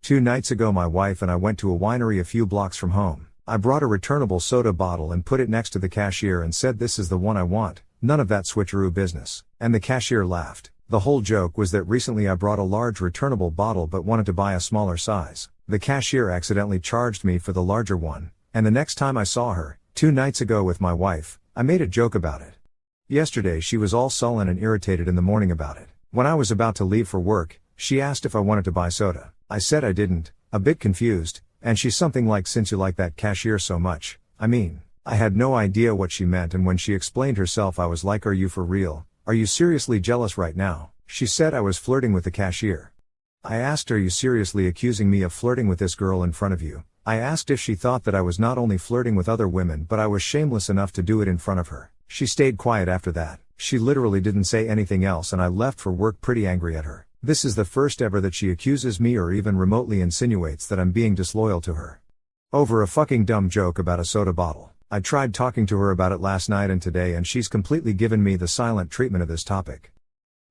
2 nights ago my wife and I went to a winery a few blocks from home. I brought a returnable soda bottle and put it next to the cashier and said this is the one I want, none of that switcheroo business. And the cashier laughed. The whole joke was that recently I brought a large returnable bottle but wanted to buy a smaller size. The cashier accidentally charged me for the larger one, and the next time I saw her, 2 nights ago with my wife, I made a joke about it. Yesterday she was all sullen and irritated in the morning about it. When I was about to leave for work, she asked if I wanted to buy soda. I said I didn't, a bit confused, and she's something like, since you like that cashier so much, I had no idea what she meant, and when she explained herself I was like, are you for real? Are you seriously jealous right now? She said I was flirting with the cashier. I asked, are you seriously accusing me of flirting with this girl in front of you? I asked if she thought that I was not only flirting with other women but I was shameless enough to do it in front of her. She stayed quiet after that. She literally didn't say anything else and I left for work pretty angry at her. This is the first ever that she accuses me or even remotely insinuates that I'm being disloyal to her. Over a fucking dumb joke about a soda bottle. I tried talking to her about it last night and today and she's completely given me the silent treatment of this topic.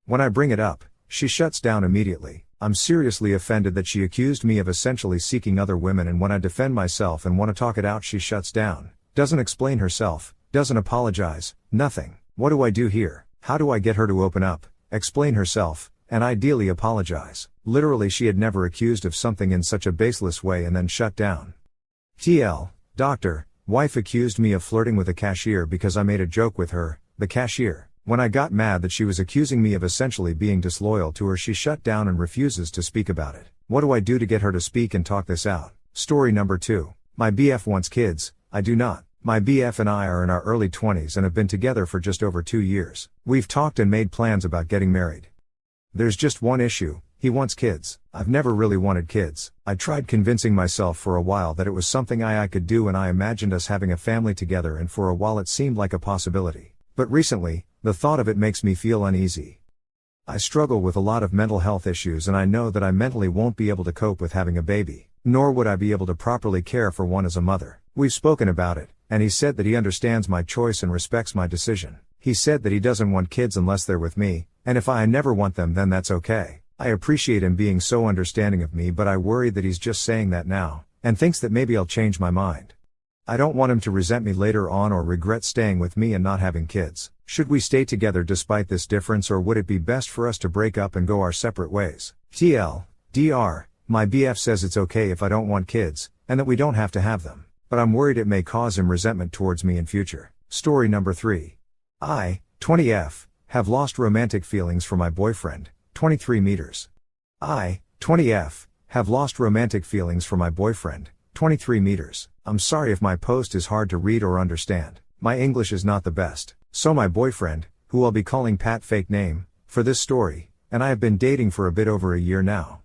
When I bring it up, she shuts down immediately. I'm seriously offended that she accused me of essentially seeking other women, and when I defend myself and want to talk it out she shuts down. Doesn't explain herself, doesn't apologize, nothing. What do I do here? How do I get her to open up, explain herself, and ideally apologize? Literally she had never accused of something in such a baseless way and then shut down. TL, Doctor, wife accused me of flirting with a cashier because I made a joke with her, the cashier. When I got mad that she was accusing me of essentially being disloyal to her, she shut down and refuses to speak about it. What do I do to get her to speak and talk this out? Story number 2. My BF wants kids, I do not. My BF and I are in our early 20s and have been together for just over 2 years. We've talked and made plans about getting married. There's just one issue, he wants kids. I've never really wanted kids. I tried convincing myself for a while that it was something I could do, and I imagined us having a family together, and for a while it seemed like a possibility. But recently, the thought of it makes me feel uneasy. I struggle with a lot of mental health issues and I know that I mentally won't be able to cope with having a baby, nor would I be able to properly care for one as a mother. We've spoken about it, and he said that he understands my choice and respects my decision. He said that he doesn't want kids unless they're with me, and if I never want them then that's okay. I appreciate him being so understanding of me, but I worry that he's just saying that now, and thinks that maybe I'll change my mind. I don't want him to resent me later on or regret staying with me and not having kids. Should we stay together despite this difference, or would it be best for us to break up and go our separate ways? TL, DR, my BF says it's okay if I don't want kids, and that we don't have to have them. But I'm worried it may cause him resentment towards me in future. Story number 3. I, 20F, have lost romantic feelings for my boyfriend, 23 meters. I, 20F, have lost romantic feelings for my boyfriend, 23 meters. I'm sorry if my post is hard to read or understand. My English is not the best. So my boyfriend, who I'll be calling Pat fake name, for this story, and I have been dating for a bit over a year now.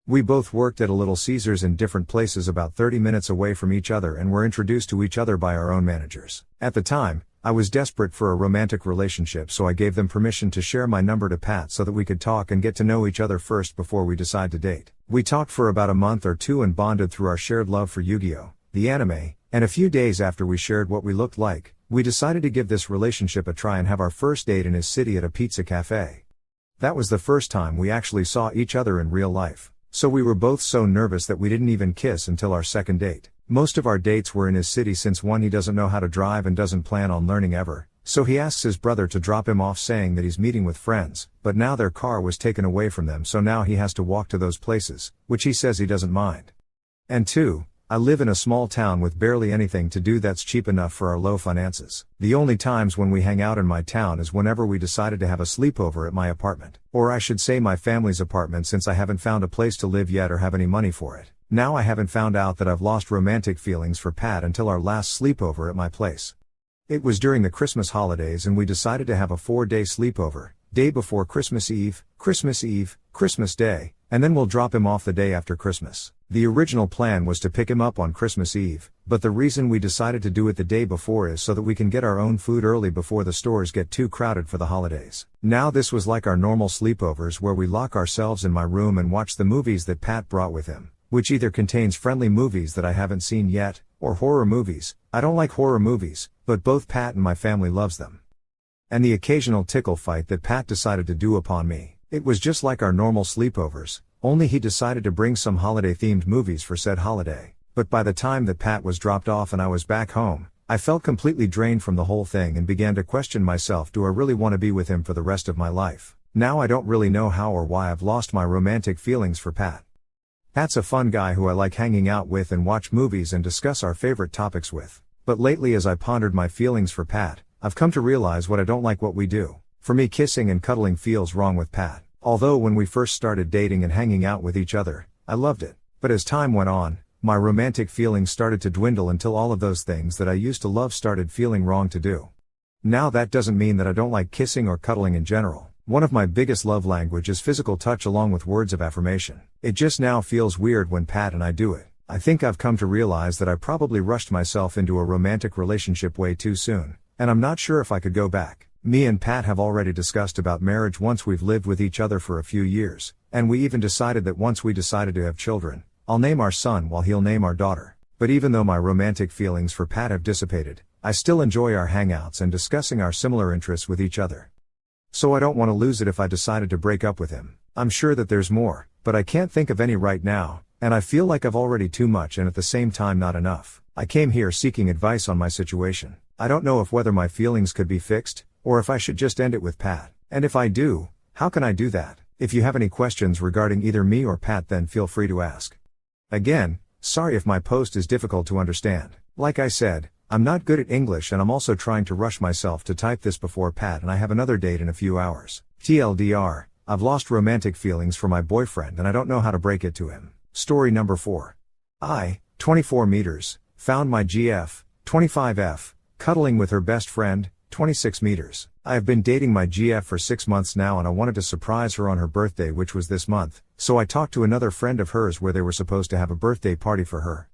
We both worked at a Little Caesars in different places about 30 minutes away from each other and were introduced to each other by our own managers. At the time, I was desperate for a romantic relationship, so I gave them permission to share my number to Pat so that we could talk and get to know each other first before we decide to date. We talked for about a month or two and bonded through our shared love for Yu-Gi-Oh!, the anime, and a few days after we shared what we looked like, we decided to give this relationship a try and have our first date in his city at a pizza cafe. That was the first time we actually saw each other in real life, so we were both so nervous that we didn't even kiss until our second date. Most of our dates were in his city since one, he doesn't know how to drive and doesn't plan on learning ever, so he asks his brother to drop him off saying that he's meeting with friends, but now their car was taken away from them, so now he has to walk to those places, which he says he doesn't mind. And 2, I live in a small town with barely anything to do that's cheap enough for our low finances. The only times when we hang out in my town is whenever we decided to have a sleepover at my apartment. Or I should say my family's apartment, since I haven't found a place to live yet or have any money for it. Now I haven't found out that I've lost romantic feelings for Pat until our last sleepover at my place. It was during the Christmas holidays and we decided to have a 4-day sleepover, day before Christmas Eve, Christmas Day, and then we'll drop him off the day after Christmas. The original plan was to pick him up on Christmas Eve, but the reason we decided to do it the day before is so that we can get our own food early before the stores get too crowded for the holidays. Now this was like our normal sleepovers where we lock ourselves in my room and watch the movies that Pat brought with him, which either contains friendly movies that I haven't seen yet, or horror movies. I don't like horror movies, but both Pat and my family loves them. And the occasional tickle fight that Pat decided to do upon me. It was just like our normal sleepovers, only he decided to bring some holiday-themed movies for said holiday. But by the time that Pat was dropped off and I was back home, I felt completely drained from the whole thing and began to question myself, do I really want to be with him for the rest of my life? Now I don't really know how or why I've lost my romantic feelings for Pat. Pat's a fun guy who I like hanging out with and watch movies and discuss our favorite topics with. But lately as I pondered my feelings for Pat, I've come to realize what I don't like what we do. For me, kissing and cuddling feels wrong with Pat. Although when we first started dating and hanging out with each other, I loved it. But as time went on, my romantic feelings started to dwindle until all of those things that I used to love started feeling wrong to do. Now that doesn't mean that I don't like kissing or cuddling in general. One of my biggest love language is physical touch along with words of affirmation. It just now feels weird when Pat and I do it. I think I've come to realize that I probably rushed myself into a romantic relationship way too soon, and I'm not sure if I could go back. Me and Pat have already discussed about marriage once we've lived with each other for a few years, and we even decided that once we decided to have children, I'll name our son while he'll name our daughter. But even though my romantic feelings for Pat have dissipated, I still enjoy our hangouts and discussing our similar interests with each other. So I don't want to lose it if I decided to break up with him. I'm sure that there's more, but I can't think of any right now, and I feel like I've already too much and at the same time not enough. I came here seeking advice on my situation. I don't know if whether my feelings could be fixed, or if I should just end it with Pat. And if I do, how can I do that? If you have any questions regarding either me or Pat, then feel free to ask. Again, sorry if my post is difficult to understand. Like I said, I'm not good at English and I'm also trying to rush myself to type this before Pat and I have another date in a few hours. TLDR, I've lost romantic feelings for my boyfriend and I don't know how to break it to him. Story number 4. I, 24 meters, found my GF, 25F, cuddling with her best friend, 26 meters. I have been dating my GF for 6 months now and I wanted to surprise her on her birthday, which was this month, so I talked to another friend of hers where they were supposed to have a birthday party for her.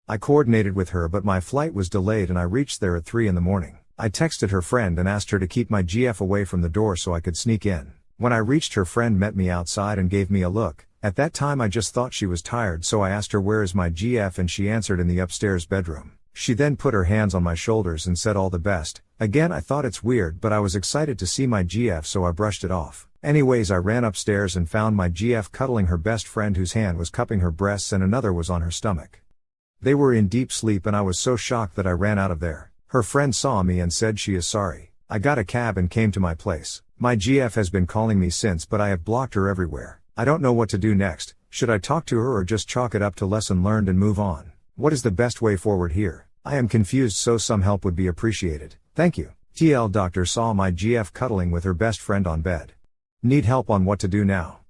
I coordinated with her but my flight was delayed and I reached there at 3 in the morning. I texted her friend and asked her to keep my GF away from the door so I could sneak in. When I reached, her friend met me outside and gave me a look. At that time I just thought she was tired, so I asked her where is my GF and she answered in the upstairs bedroom. She then put her hands on my shoulders and said all the best. Again, I thought it's weird but I was excited to see my GF so I brushed it off. Anyways, I ran upstairs and found my GF cuddling her best friend whose hand was cupping her breasts and another was on her stomach. They were in deep sleep and I was so shocked that I ran out of there. Her friend saw me and said she is sorry. I got a cab and came to my place. My GF has been calling me since but I have blocked her everywhere. I don't know what to do next. Should I talk to her or just chalk it up to lesson learned and move on? What is the best way forward here? I am confused, so some help would be appreciated. Thank you. TL Doctor saw my GF cuddling with her best friend on bed. Need help on what to do now.